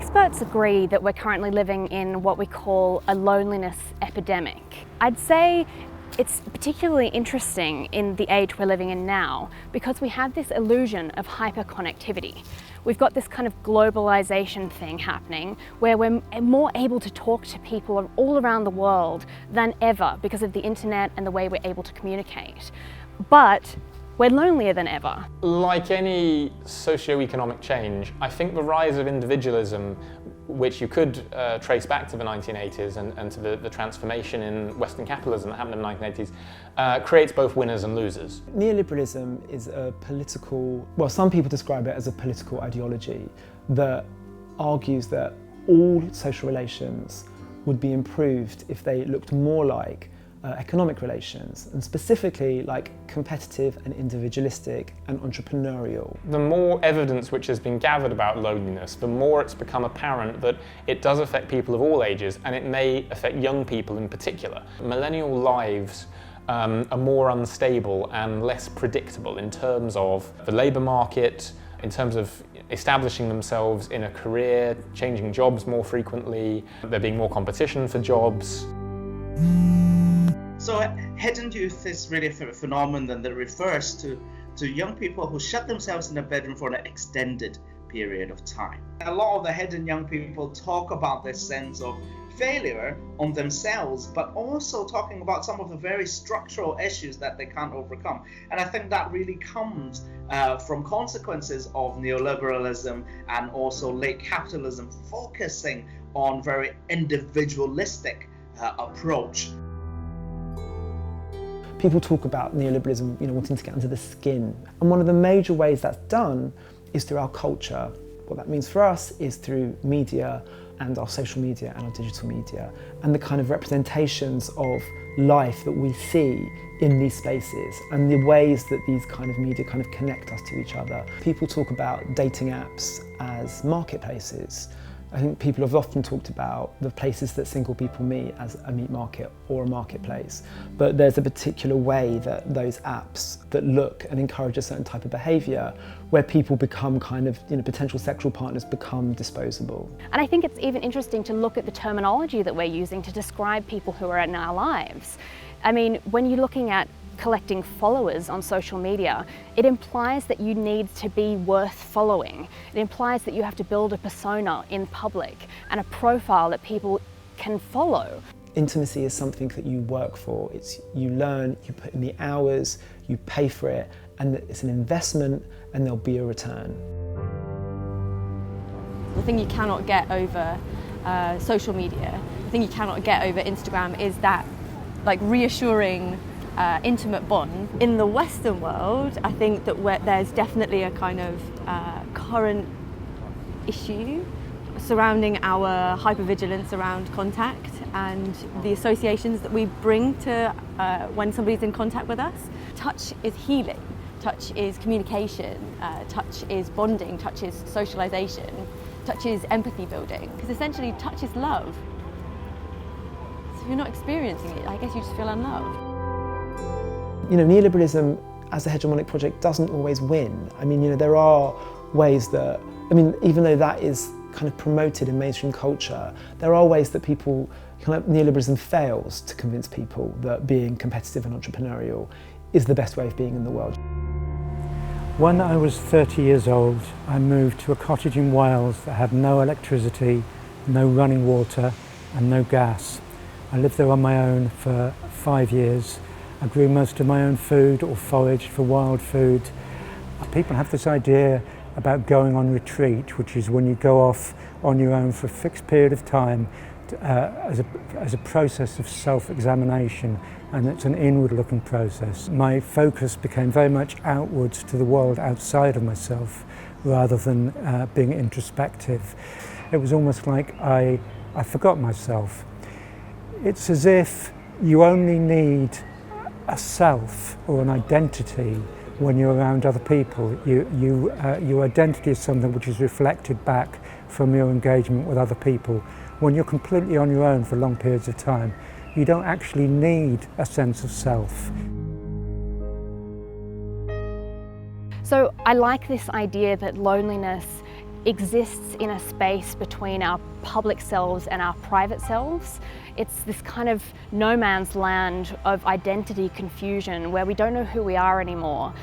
Experts agree that we're currently living in what we call a loneliness epidemic. I'd say it's particularly interesting in the age we're living in now because we have this illusion of hyperconnectivity. We've got this kind of globalization thing happening where we're more able to talk to people all around the world than ever because of the internet and the way we're able to communicate. But we're lonelier than ever. Like any socio-economic change, I think the rise of individualism, which you could trace back to the 1980s and to the transformation in Western capitalism that happened in the 1980s, creates both winners and losers. Neoliberalism is a political, well, some people describe it as a political ideology that argues that all social relations would be improved if they looked more like economic relations, and specifically like competitive and individualistic and entrepreneurial. The more evidence which has been gathered about loneliness, the more it's become apparent that it does affect people of all ages, and it may affect young people in particular. Millennial lives are more unstable and less predictable in terms of the labour market, in terms of establishing themselves in a career, changing jobs more frequently, there being more competition for jobs. So hidden youth is really a phenomenon that refers to young people who shut themselves in a bedroom for an extended period of time. A lot of the hidden young people talk about this sense of failure on themselves, but also talking about some of the very structural issues that they can't overcome. And I think that really comes from consequences of neoliberalism and also late capitalism focusing on very individualistic approach. People talk about neoliberalism, wanting to get under the skin. And one of the major ways that's done is through our culture. What that means for us is through media and our social media and our digital media, and the kind of representations of life that we see in these spaces and the ways that these kind of media kind of connect us to each other. People talk about dating apps as marketplaces. I think people have often talked about the places that single people meet as a meat market or a marketplace, but there's a particular way that those apps that look and encourage a certain type of behaviour where people become kind of, potential sexual partners become disposable. And I think it's even interesting to look at the terminology that we're using to describe people who are in our lives. I mean, when you're looking at collecting followers on social media, it implies that you need to be worth following. It implies that you have to build a persona in public and a profile that people can follow. Intimacy is something that you work for. You learn, you put in the hours, you pay for it, and it's an investment and there'll be a return. The thing you cannot get over social media, the thing you cannot get over Instagram is that reassuring intimate bond. In the Western world, I think that there's definitely a kind of current issue surrounding our hypervigilance around contact and the associations that we bring to when somebody's in contact with us. Touch is healing, touch is communication, touch is bonding, touch is socialization, touch is empathy building, because essentially touch is love. So if you're not experiencing it, I guess you just feel unloved. Neoliberalism as a hegemonic project doesn't always win. I mean, there are ways that, even though that is kind of promoted in mainstream culture, there are ways that neoliberalism fails to convince people that being competitive and entrepreneurial is the best way of being in the world. When I was 30 years old, I moved to a cottage in Wales that had no electricity, no running water and no gas. I lived there on my own for 5 years. I grew most of my own food or foraged for wild food. People have this idea about going on retreat, which is when you go off on your own for a fixed period of time as a process of self-examination, and it's an inward-looking process. My focus became very much outwards to the world outside of myself rather than being introspective. It was almost like I forgot myself. It's as if you only need a self or an identity when you're around other people. Your identity is something which is reflected back from your engagement with other people. When you're completely on your own for long periods of time, you don't actually need a sense of self. So I like this idea that loneliness exists in a space between our public selves and our private selves. It's this kind of no man's land of identity confusion where we don't know who we are anymore.